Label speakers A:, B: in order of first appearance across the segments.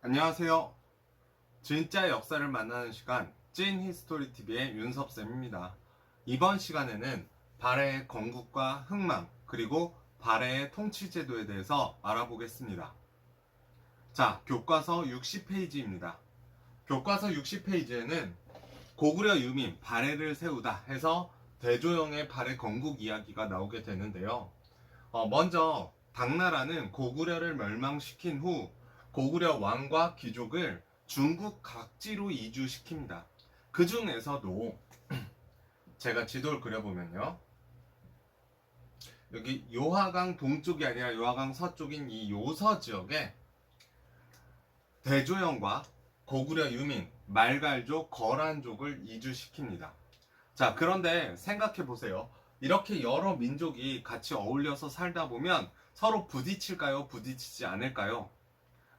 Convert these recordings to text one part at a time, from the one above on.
A: 안녕하세요. 진짜 역사를 만나는 시간 찐 히스토리 TV의 윤섭쌤입니다. 이번 시간에는 발해의 건국과 흥망 그리고 발해의 통치제도에 대해서 알아보겠습니다. 자, 교과서 60페이지입니다. 교과서 60페이지에는 고구려 유민 발해를 세우다 해서 대조영의 발해 건국 이야기가 나오게 되는데요. 먼저 당나라는 고구려를 멸망시킨 후 고구려 왕과 귀족을 중국 각지로 이주시킵니다. 그 중에서도 제가 지도를 그려보면요. 여기 요하강 동쪽이 아니라 요하강 서쪽인 이 요서 지역에 대조영과 고구려 유민, 말갈족, 거란족을 이주시킵니다. 자, 그런데 생각해 보세요. 이렇게 여러 민족이 같이 어울려서 살다 보면 서로 부딪힐까요? 부딪히지 않을까요?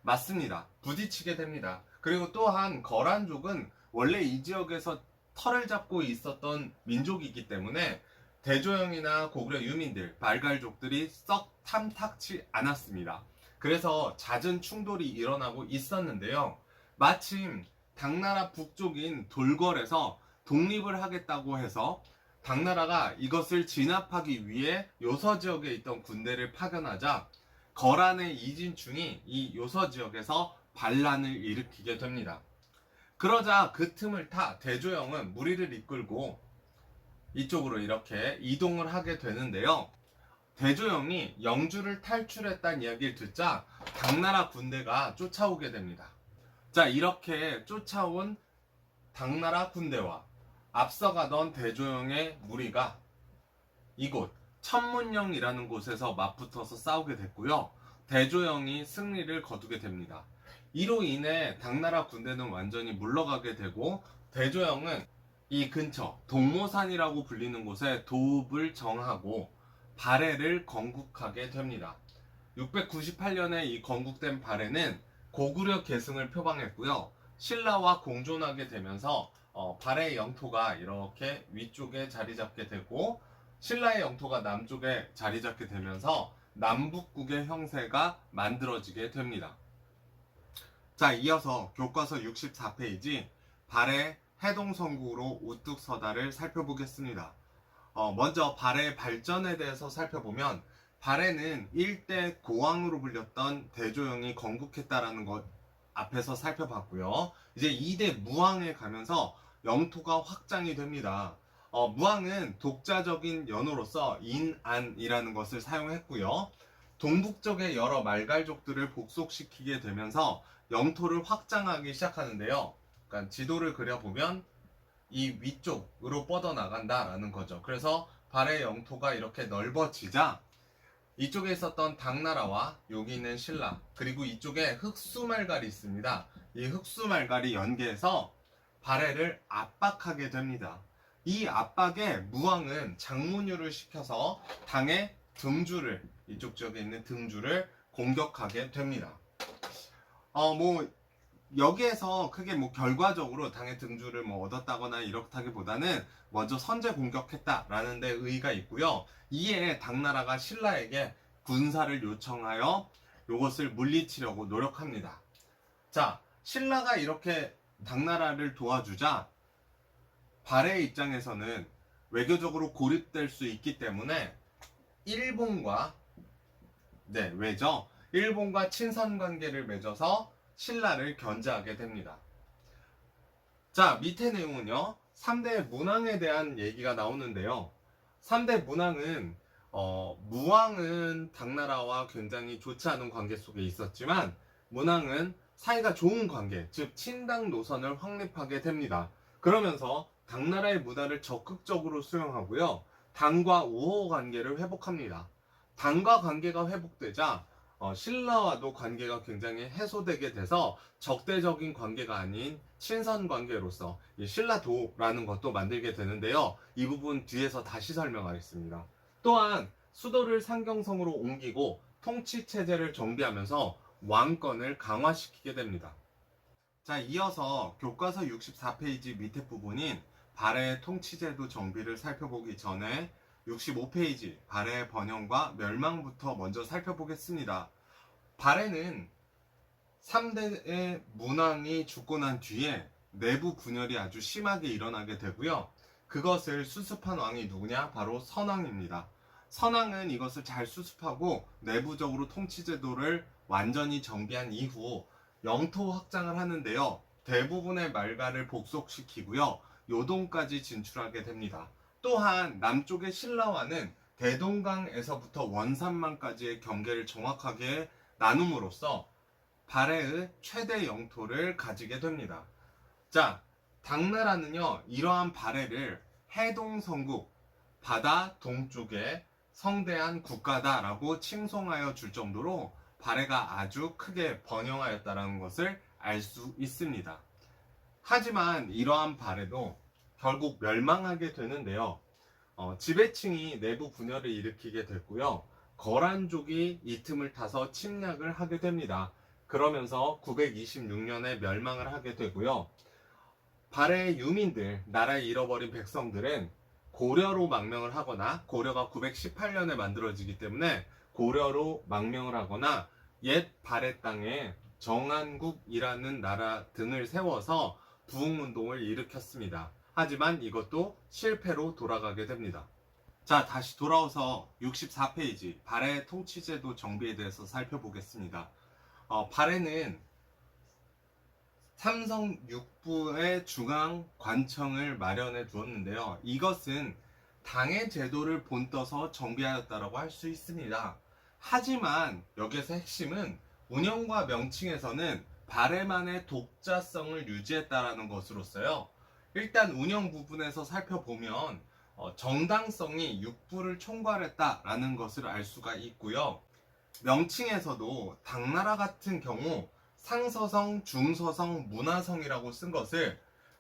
A: 맞습니다. 부딪히게 됩니다. 그리고 또한 거란족은 원래 이 지역에서 털을 잡고 있었던 민족이기 때문에 대조영이나 고구려 유민들, 발갈족들이 썩 탐탁치 않았습니다. 그래서 잦은 충돌이 일어나고 있었는데요. 마침 당나라 북쪽인 돌궐에서 독립을 하겠다고 해서 당나라가 이것을 진압하기 위해 요서 지역에 있던 군대를 파견하자 거란의 이진충이 이 요서 지역에서 반란을 일으키게 됩니다. 그러자 그 틈을 타 대조영은 무리를 이끌고 이쪽으로 이렇게 이동을 하게 되는데요. 대조영이 영주를 탈출했다는 이야기를 듣자 당나라 군대가 쫓아오게 됩니다. 자, 이렇게 쫓아온 당나라 군대와 앞서가던 대조영의 무리가 이곳 천문령이라는 곳에서 맞붙어서 싸우게 됐고요. 대조영이 승리를 거두게 됩니다. 이로 인해 당나라 군대는 완전히 물러가게 되고 대조영은 이 근처 동모산이라고 불리는 곳에 도읍을 정하고 발해를 건국하게 됩니다. 698년에 이 건국된 발해는 고구려 계승을 표방했고요. 신라와 공존하게 되면서 발해의 영토가 이렇게 위쪽에 자리 잡게 되고 신라의 영토가 남쪽에 자리 잡게 되면서 남북국의 형세가 만들어지게 됩니다. 자, 이어서 교과서 64페이지 발해 해동성국으로 우뚝 서다를 살펴보겠습니다. 먼저 발해의 발전에 대해서 살펴보면 발해는 일대 고왕으로 불렸던 대조영이 건국했다라는 것 앞에서 살펴봤고요. 이제 2대 무왕에 가면서 영토가 확장이 됩니다. 무왕은 독자적인 연호로서 인안이라는 것을 사용했고요. 동북쪽의 여러 말갈족들을 복속시키게 되면서 영토를 확장하기 시작하는데요. 그러니까 지도를 그려보면 이 위쪽으로 뻗어나간다라는 거죠. 그래서 발해 영토가 이렇게 넓어지자 이쪽에 있었던 당나라와 여기 있는 신라 그리고 이쪽에 흑수말갈이 있습니다. 이 흑수말갈이 연계해서 발해를 압박하게 됩니다. 이 압박에 무왕은 장문유를 시켜서 당의 등주를 이쪽 지역에 있는 등주를 공격하게 됩니다. 여기에서 크게 결과적으로 당의 등주를 얻었다거나 이렇다기보다는 먼저 선제 공격했다라는 데 의의가 있고요. 이에 당나라가 신라에게 군사를 요청하여 이것을 물리치려고 노력합니다. 자, 신라가 이렇게 당나라를 도와주자 발해의 입장에서는 외교적으로 고립될 수 있기 때문에 일본과 왜죠? 일본과 친선 관계를 맺어서 신라를 견제하게 됩니다. 자, 밑에 내용은요. 3대 문왕에 대한 얘기가 나오는데요. 3대 문왕은 무왕은 당나라와 굉장히 좋지 않은 관계 속에 있었지만 문왕은 사이가 좋은 관계, 즉 친당 노선을 확립하게 됩니다. 그러면서 당나라의 문화를 적극적으로 수용하고요. 당과 우호 관계를 회복합니다. 당과 관계가 회복되자 신라와도 관계가 굉장히 해소되게 돼서 적대적인 관계가 아닌 친선 관계로서 신라도라는 것도 만들게 되는데요. 이 부분 뒤에서 다시 설명하겠습니다. 또한 수도를 상경성으로 옮기고 통치체제를 정비하면서 왕권을 강화시키게 됩니다. 자, 이어서 교과서 64페이지 밑에 부분인 발해 통치제도 정비를 살펴보기 전에 65페이지 발해의 번영과 멸망부터 먼저 살펴보겠습니다. 발해는 3대의 문왕이 죽고 난 뒤에 내부 분열이 아주 심하게 일어나게 되고요. 그것을 수습한 왕이 누구냐? 바로 선왕입니다. 선왕은 이것을 잘 수습하고 내부적으로 통치제도를 완전히 정비한 이후 영토 확장을 하는데요. 대부분의 말가를 복속시키고요. 요동까지 진출하게 됩니다. 또한 남쪽의 신라와는 대동강에서부터 원산만까지의 경계를 정확하게 나눔으로써 발해의 최대 영토를 가지게 됩니다. 자, 당나라는요, 이러한 발해를 해동성국, 바다 동쪽에 성대한 국가다라고 칭송하여 줄 정도로 발해가 아주 크게 번영하였다는 것을 알 수 있습니다. 하지만 이러한 발해도 결국 멸망하게 되는데요. 지배층이 내부 분열을 일으키게 됐고요. 거란족이 이 틈을 타서 침략을 하게 됩니다. 그러면서 926년에 멸망을 하게 되고요. 발해의 유민들, 나라에 잃어버린 백성들은 고려로 망명을 하거나, 고려가 918년에 만들어지기 때문에 고려로 망명을 하거나 옛 발해 땅에 정한국이라는 나라 등을 세워서 부흥운동을 일으켰습니다. 하지만 이것도 실패로 돌아가게 됩니다. 자, 다시 돌아와서 64페이지 발해 통치제도 정비에 대해서 살펴보겠습니다. 발해는 삼성 6부의 중앙 관청을 마련해 두었는데요. 이것은 당의 제도를 본떠서 정비하였다고 할 수 있습니다. 하지만 여기에서 핵심은 운영과 명칭에서는 발해만의 독자성을 유지했다라는 것으로서요. 일단 운영 부분에서 살펴보면 정당성이 6부를 총괄했다라는 것을 알 수가 있고요. 명칭에서도 당나라 같은 경우 상서성, 중서성, 문화성이라고 쓴 것을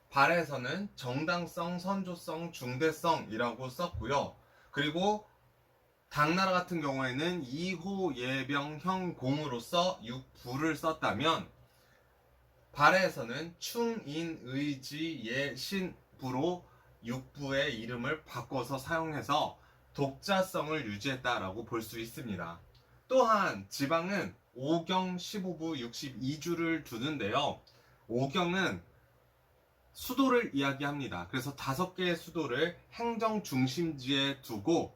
A: 발해에서는 정당성, 선조성, 중대성이라고 썼고요. 그리고 당나라 같은 경우에는 이호, 예병, 형, 공으로서 6부를 썼다면 발해에서는 충, 인, 의지, 예, 신, 부로 6부의 이름을 바꿔서 사용해서 독자성을 유지했다라고 볼 수 있습니다. 또한 지방은 5경 15부 62주를 두는데요. 5경은 수도를 이야기합니다. 그래서 5개의 수도를 행정 중심지에 두고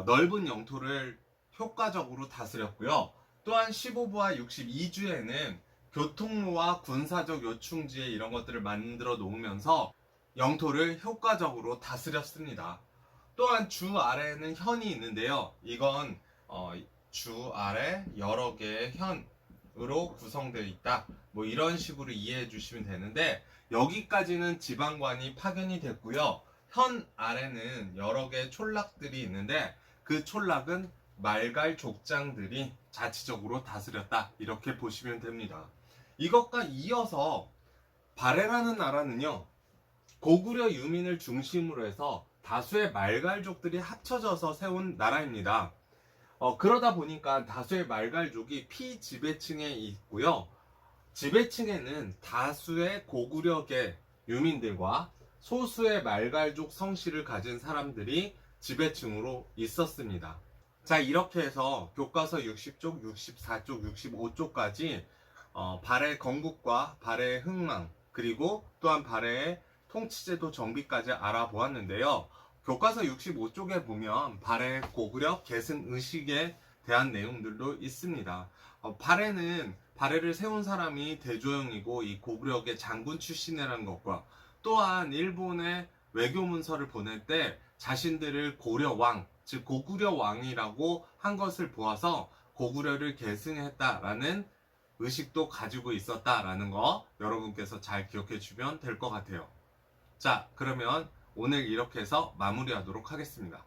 A: 넓은 영토를 효과적으로 다스렸고요. 또한 15부와 62주에는 교통로와 군사적 요충지에 이런 것들을 만들어 놓으면서 영토를 효과적으로 다스렸습니다. 또한 주 아래에는 현이 있는데요. 이건 주 아래 여러 개의 현으로 구성되어 있다. 뭐 이런 식으로 이해해 주시면 되는데, 여기까지는 지방관이 파견이 됐고요. 현 아래는 여러 개의 촌락들이 있는데 그 촌락은 말갈 족장들이 자치적으로 다스렸다. 이렇게 보시면 됩니다. 이것과 이어서 발해라는 나라는요, 고구려 유민을 중심으로 해서 다수의 말갈족들이 합쳐져서 세운 나라입니다. 그러다 보니까 다수의 말갈족이 피지배층에 있고요. 지배층에는 다수의 고구려계 유민들과 소수의 말갈족 성씨를 가진 사람들이 지배층으로 있었습니다. 자, 이렇게 해서 교과서 60쪽, 64쪽, 65쪽까지 발해 건국과 발해 흥망, 그리고 또한 발해의 통치제도 정비까지 알아보았는데요. 교과서 65쪽에 보면 발해 고구려 계승 의식에 대한 내용들도 있습니다. 발해를 세운 사람이 대조영이고 이 고구려계 장군 출신이라는 것과, 또한 일본에 외교 문서를 보낼 때 자신들을 고려왕, 즉 고구려 왕이라고 한 것을 보아서 고구려를 계승했다라는 의식도 가지고 있었다라는 거 여러분께서 잘 기억해 주면 될 것 같아요. 자, 그러면 오늘 이렇게 해서 마무리하도록 하겠습니다.